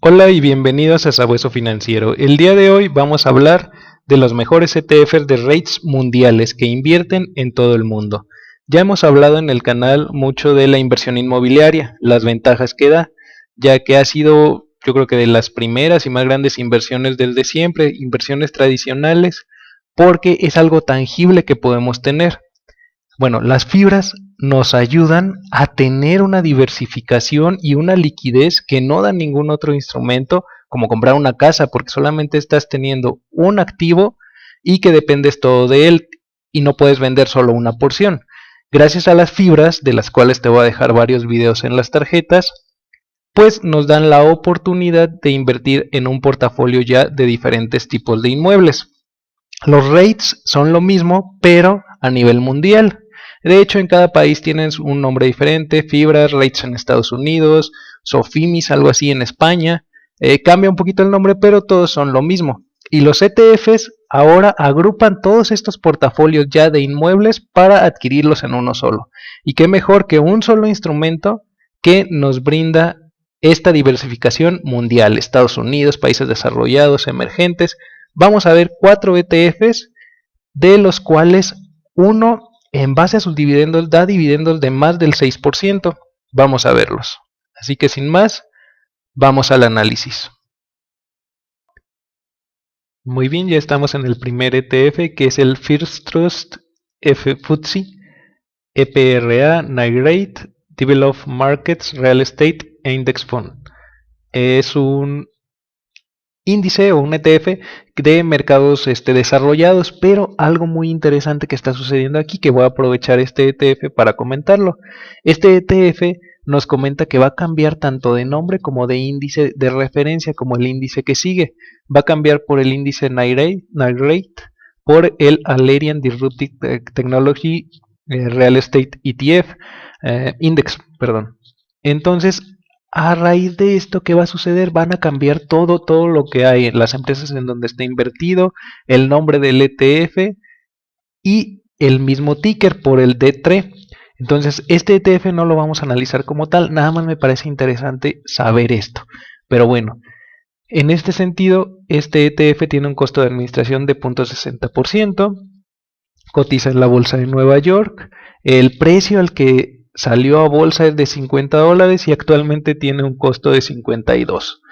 Hola y bienvenidos a Sabueso Financiero. El día de hoy vamos a hablar de los mejores ETFs de REITs mundiales que invierten en todo el mundo. Ya hemos hablado en el canal mucho de la inversión inmobiliaria, las ventajas que da, ya que ha sido, yo creo que de las primeras y más grandes inversiones desde siempre, inversiones tradicionales, porque es algo tangible que podemos tener. Bueno, las fibras nos ayudan a tener una diversificación y una liquidez que no da ningún otro instrumento, como comprar una casa, porque solamente estás teniendo un activo y que dependes todo de él y no puedes vender solo una porción. Gracias a las fibras, de las cuales te voy a dejar varios videos en las tarjetas, pues nos dan la oportunidad de invertir en un portafolio ya de diferentes tipos de inmuebles. Los REITs son lo mismo, pero a nivel mundial. De hecho, en cada país tienen un nombre diferente: fibras, REITs en Estados Unidos, Sofimis, algo así en España. Cambia un poquito el nombre, pero todos son lo mismo. Y los ETFs ahora agrupan todos estos portafolios ya de inmuebles para adquirirlos en uno solo. Y qué mejor que un solo instrumento que nos brinda esta diversificación mundial: Estados Unidos, países desarrollados, emergentes. Vamos a ver 4 ETFs, de los cuales uno, en base a sus dividendos, da dividendos de más del 6%. Vamos a verlos. Así que sin más, vamos al análisis. Muy bien, ya estamos en el primer ETF, que es el First Trust FTSE EPRA Nareit Developed Markets Real Estate Index Fund. Es un índice o un ETF de mercados desarrollados, pero algo muy interesante que está sucediendo aquí, que voy a aprovechar este ETF para comentarlo. Este ETF nos comenta que va a cambiar tanto de nombre como de índice de referencia, como el índice que sigue. Va a cambiar por el índice Nareit, por el Alerian Disruptive Technology Real Estate ETF Index, perdón. Entonces, a raíz de esto, ¿qué va a suceder? Van a cambiar todo lo que hay en las empresas en donde está invertido, el nombre del ETF y el mismo ticker por el D3. Entonces, este ETF no lo vamos a analizar como tal, nada más me parece interesante saber esto. Pero bueno, en este sentido, este ETF tiene un costo de administración de 0.60%, cotiza en la bolsa de Nueva York, el precio al que salió a bolsa es de $50 y actualmente tiene un costo de $52.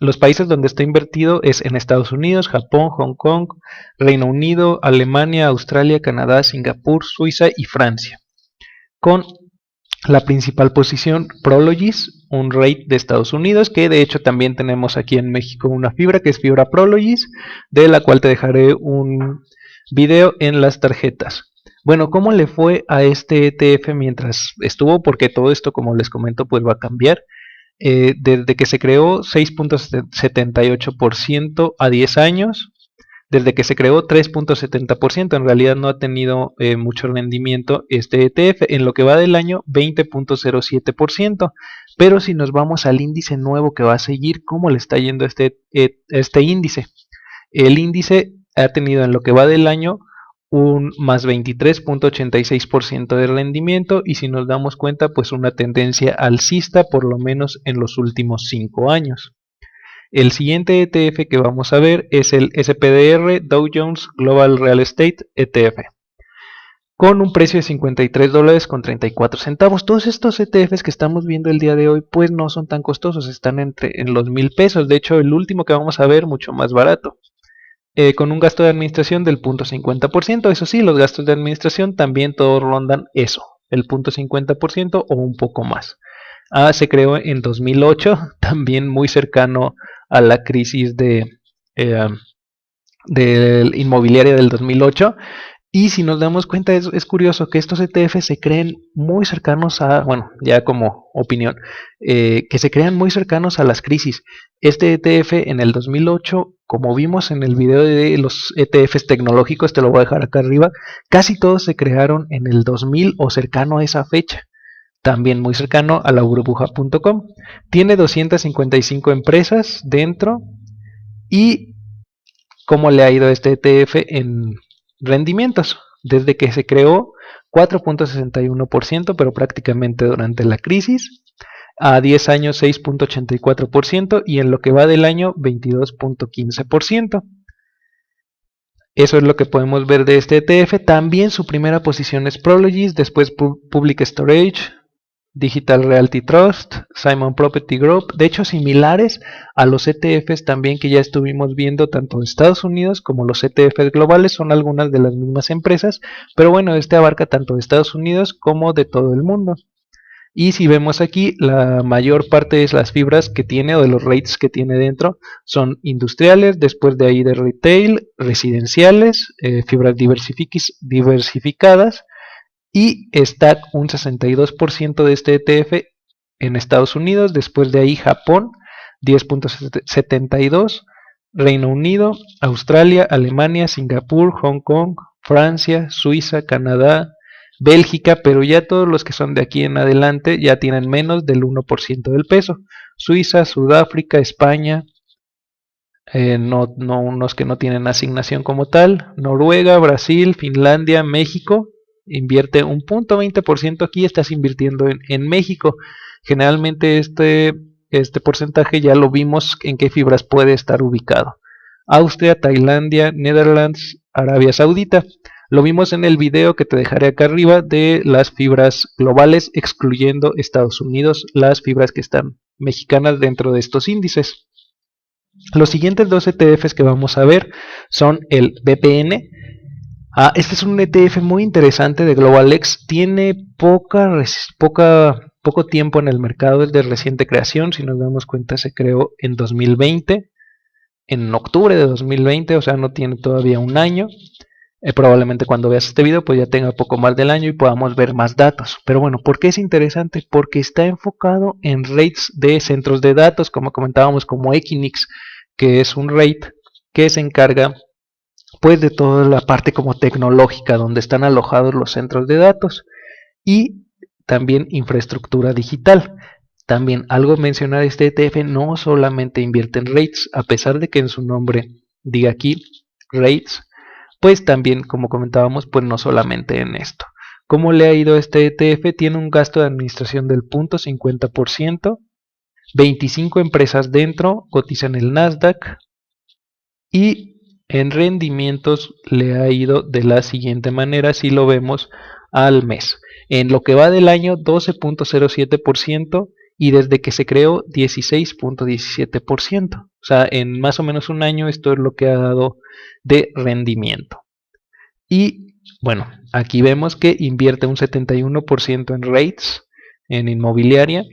Los países donde está invertido es en Estados Unidos, Japón, Hong Kong, Reino Unido, Alemania, Australia, Canadá, Singapur, Suiza y Francia. Con la principal posición Prologis, un REIT de Estados Unidos, que de hecho también tenemos aquí en México una fibra, que es Fibra Prologis, de la cual te dejaré un video en las tarjetas. Bueno, ¿cómo le fue a este ETF mientras estuvo? Porque todo esto, como les comento, pues va a cambiar. Desde que se creó, 6.78% a 10 años. Desde que se creó, 3.70%. En realidad no ha tenido mucho rendimiento este ETF. En lo que va del año, 20.07%. Pero si nos vamos al índice nuevo que va a seguir, ¿cómo le está yendo este índice? El índice ha tenido en lo que va del año un más 23.86% de rendimiento, y si nos damos cuenta, pues una tendencia alcista por lo menos en los últimos 5 años. El siguiente ETF que vamos a ver es el SPDR Dow Jones Global Real Estate ETF, con un precio de $53.34. Todos estos ETFs que estamos viendo el día de hoy pues no son tan costosos, están en los $1,000. De hecho, el último que vamos a ver mucho más barato, con un gasto de administración del 0.50%. Eso sí, los gastos de administración también todos rondan eso, el 0.50% o un poco más. Se creó en 2008, también muy cercano a la crisis de inmobiliaria del 2008. Y si nos damos cuenta, es curioso que estos ETFs se creen muy cercanos a, bueno, ya como opinión, que se crean muy cercanos a las crisis. Este ETF en el 2008, como vimos en el video de los ETFs tecnológicos, te lo voy a dejar acá arriba, casi todos se crearon en el 2000 o cercano a esa fecha. También muy cercano a la burbuja.com. Tiene 255 empresas dentro. Y ¿cómo le ha ido a este ETF en rendimientos? Desde que se creó, 4.61%, pero prácticamente durante la crisis. a 10 años 6.84% y en lo que va del año 22.15%. Eso es lo que podemos ver de este ETF. También su primera posición es Prologis, después Public Storage, Digital Realty Trust, Simon Property Group, de hecho similares a los ETFs también que ya estuvimos viendo tanto en Estados Unidos como los ETFs globales, son algunas de las mismas empresas, pero bueno, este abarca tanto de Estados Unidos como de todo el mundo. Y si vemos aquí, la mayor parte de las fibras que tiene o de los rates que tiene dentro son industriales, después de ahí de retail, residenciales, fibras diversificadas, y está un 62% de este ETF en Estados Unidos, después de ahí Japón 10.72%, Reino Unido, Australia, Alemania, Singapur, Hong Kong, Francia, Suiza, Canadá, Bélgica, pero ya todos los que son de aquí en adelante ya tienen menos del 1% del peso. Suiza, Sudáfrica, España, unos que no tienen asignación como tal, Noruega, Brasil, Finlandia, México, invierte un 0.20% aquí, estás invirtiendo en México. Generalmente este porcentaje ya lo vimos en qué fibras puede estar ubicado. Austria, Tailandia, Netherlands, Arabia Saudita. Lo vimos en el video que te dejaré acá arriba de las fibras globales, excluyendo Estados Unidos, las fibras que están mexicanas dentro de estos índices. Los siguientes dos ETFs que vamos a ver son el BPN. Este es un ETF muy interesante de GlobalX, tiene poco tiempo en el mercado, es de reciente creación, si nos damos cuenta se creó en 2020, en octubre de 2020, o sea no tiene todavía un año. Probablemente cuando veas este video pues ya tenga poco más del año y podamos ver más datos. Pero bueno, ¿por qué es interesante? Porque está enfocado en rates de centros de datos, como comentábamos, como Equinix, que es un rate que se encarga pues de toda la parte como tecnológica donde están alojados los centros de datos y también infraestructura digital. También algo mencionar, este ETF no solamente invierte en rates, a pesar de que en su nombre diga aquí rates, pues también, como comentábamos, pues no solamente en esto. ¿Cómo le ha ido a este ETF? Tiene un gasto de administración del 0.50%, 25 empresas dentro, cotizan en el Nasdaq y en rendimientos le ha ido de la siguiente manera, si lo vemos al mes. En lo que va del año, 12.07% y desde que se creó, 16.17%. O sea, en más o menos un año esto es lo que ha dado de rendimiento. Y bueno, aquí vemos que invierte un 71% en rates, en inmobiliaria,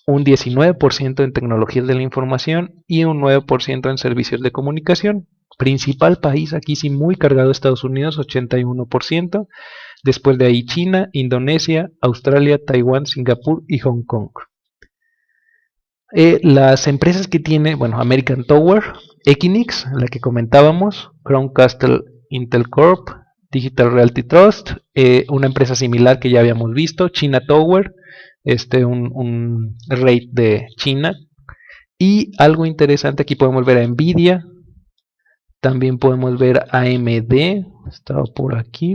un 19% en tecnologías de la información y un 9% en servicios de comunicación. Principal país aquí sí muy cargado Estados Unidos, 81%. Después de ahí China, Indonesia, Australia, Taiwán, Singapur y Hong Kong. Las empresas que tiene, bueno, American Tower, Equinix, la que comentábamos, Crown Castle Intel Corp, Digital Realty Trust, una empresa similar que ya habíamos visto, China Tower, un rate de China. Y algo interesante, aquí podemos ver a Nvidia, también podemos ver a AMD, estaba por aquí.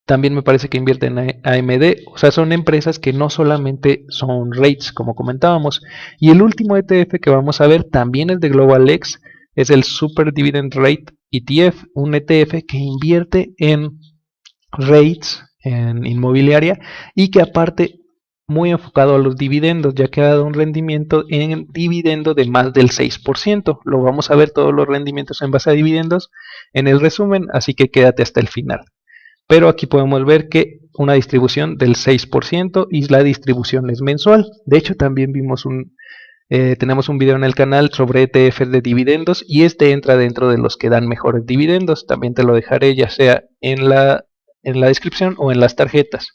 También me parece que invierte en AMD, o sea, son empresas que no solamente son rates, como comentábamos. Y el último ETF que vamos a ver también es de GlobalX, es el Super Dividend Rate ETF, un ETF que invierte en rates, en inmobiliaria, y que aparte muy enfocado a los dividendos, ya que ha dado un rendimiento en dividendo de más del 6%. Lo vamos a ver todos los rendimientos en base a dividendos en el resumen, así que quédate hasta el final. Pero aquí podemos ver que una distribución del 6% y la distribución es mensual. De hecho, también vimos tenemos un video en el canal sobre ETFs de dividendos y este entra dentro de los que dan mejores dividendos. También te lo dejaré ya sea en la descripción o en las tarjetas.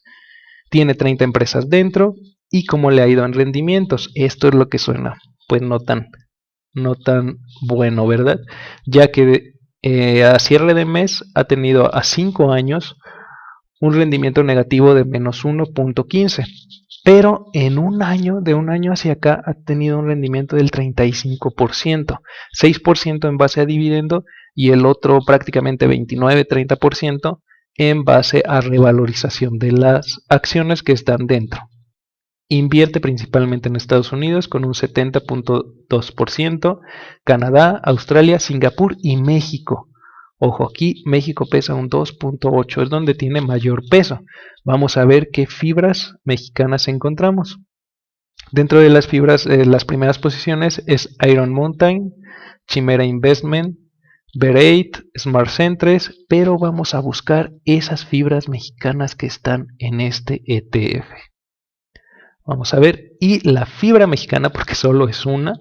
Tiene 30 empresas dentro y cómo le ha ido en rendimientos. Esto es lo que suena, pues no tan bueno, ¿verdad? Ya que a cierre de mes ha tenido a 5 años un rendimiento negativo de menos 1.15, pero en un año, de un año hacia acá, ha tenido un rendimiento del 35%, 6% en base a dividendo y el otro prácticamente 29-30% en base a revalorización de las acciones que están dentro. Invierte principalmente en Estados Unidos con un 70.2%, Canadá, Australia, Singapur y México. Ojo, aquí México pesa un 2.8, es donde tiene mayor peso. Vamos a ver qué fibras mexicanas encontramos. Dentro de las fibras, las primeras posiciones es Iron Mountain, Chimera Investment, Verate, Smart Centres, pero vamos a buscar esas fibras mexicanas que están en este ETF. Vamos a ver, y la fibra mexicana, porque solo es una,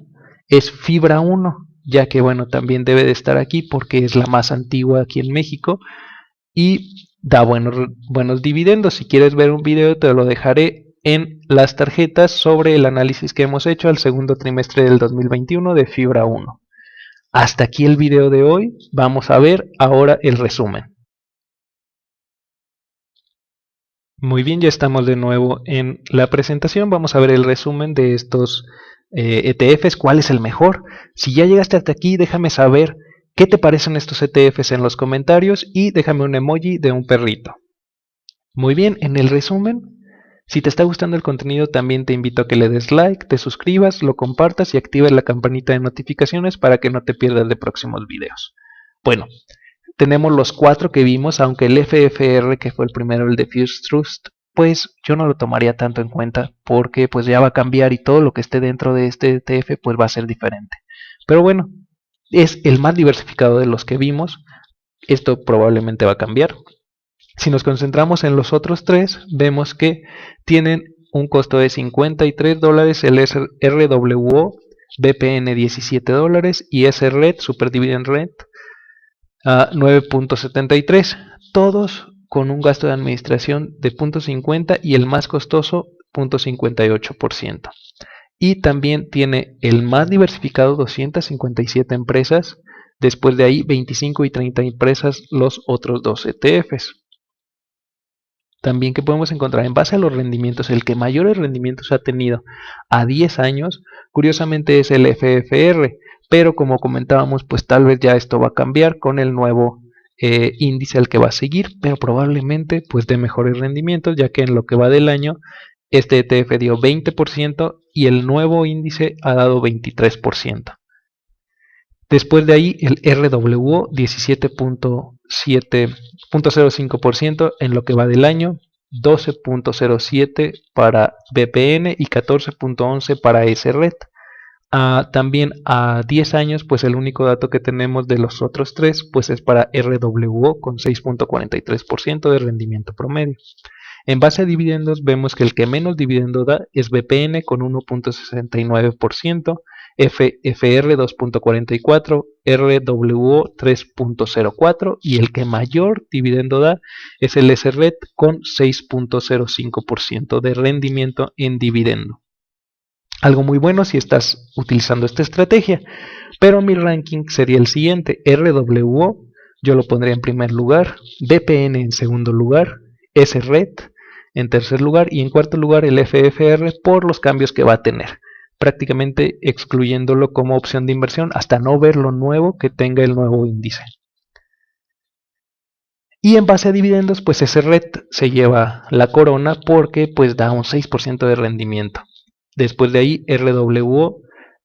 es Fibra 1, ya que bueno, también debe de estar aquí porque es la más antigua aquí en México y da buenos dividendos. Si quieres ver un video te lo dejaré en las tarjetas sobre el análisis que hemos hecho al segundo trimestre del 2021 de Fibra 1. Hasta aquí el video de hoy, vamos a ver ahora el resumen. Muy bien, ya estamos de nuevo en la presentación. Vamos a ver el resumen de estos ETFs, cuál es el mejor. Si ya llegaste hasta aquí, déjame saber qué te parecen estos ETFs en los comentarios y déjame un emoji de un perrito. Muy bien, en el resumen, si te está gustando el contenido, también te invito a que le des like, te suscribas, lo compartas y actives la campanita de notificaciones para que no te pierdas de próximos videos. Bueno, tenemos los 4 que vimos, aunque el FFR, que fue el primero, el de Fuse Trust, pues yo no lo tomaría tanto en cuenta porque pues ya va a cambiar y todo lo que esté dentro de este ETF pues va a ser diferente. Pero bueno, es el más diversificado de los que vimos, esto probablemente va a cambiar. Si nos concentramos en los otros 3, vemos que tienen un costo de $53, el RWO, BPN $17 y SRED, Super Dividend Red, a 9.73, todos con un gasto de administración de 0.50 y el más costoso 0.58%. Y también tiene el más diversificado 257 empresas, después de ahí 25 y 30 empresas los otros 2 ETFs. También que podemos encontrar en base a los rendimientos, el que mayores rendimientos ha tenido a 10 años, curiosamente es el FFR, pero como comentábamos, pues tal vez ya esto va a cambiar con el nuevo índice al que va a seguir, pero probablemente pues de mejores rendimientos, ya que en lo que va del año, este ETF dio 20% y el nuevo índice ha dado 23%. Después de ahí el RWO 17.05% en lo que va del año, 12.07 para BPN y 14.11 para SRED. También a 10 años, pues el único dato que tenemos de los otros 3 pues es para RWO con 6.43% de rendimiento promedio. En base a dividendos vemos que el que menos dividendo da es BPN con 1.69%, FFR 2.44%, RWO 3.04% y el que mayor dividendo da es el SRED con 6.05% de rendimiento en dividendo. Algo muy bueno si estás utilizando esta estrategia, pero mi ranking sería el siguiente: RWO yo lo pondría en primer lugar, BPN en segundo lugar, SRED en tercer lugar y en cuarto lugar el FFR por los cambios que va a tener, prácticamente excluyéndolo como opción de inversión hasta no ver lo nuevo que tenga el nuevo índice. Y en base a dividendos, pues SRED se lleva la corona porque pues da un 6% de rendimiento. Después de ahí RWO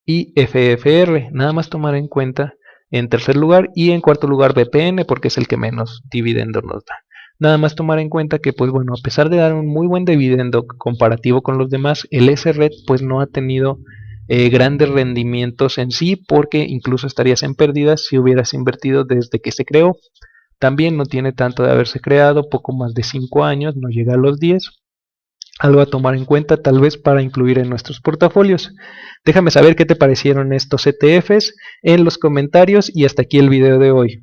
y FFR, nada más tomar en cuenta en tercer lugar, y en cuarto lugar BPN porque es el que menos dividendo nos da. Nada más tomar en cuenta que pues bueno, a pesar de dar un muy buen dividendo comparativo con los demás, el SRED pues no ha tenido grandes rendimientos en sí, porque incluso estarías en pérdidas si hubieras invertido desde que se creó. También no tiene tanto de haberse creado, poco más de 5 años, no llega a los 10. Algo a tomar en cuenta tal vez para incluir en nuestros portafolios. Déjame saber qué te parecieron estos ETFs en los comentarios y hasta aquí el video de hoy.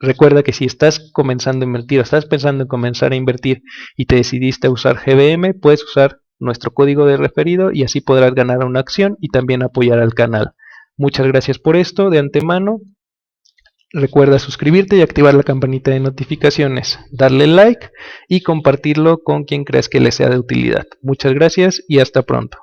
Recuerda que si estás comenzando a invertir o estás pensando en comenzar a invertir y te decidiste a usar GBM, puedes usar nuestro código de referido y así podrás ganar una acción y también apoyar al canal. Muchas gracias por esto de antemano. Recuerda suscribirte y activar la campanita de notificaciones, darle like y compartirlo con quien creas que le sea de utilidad. Muchas gracias y hasta pronto.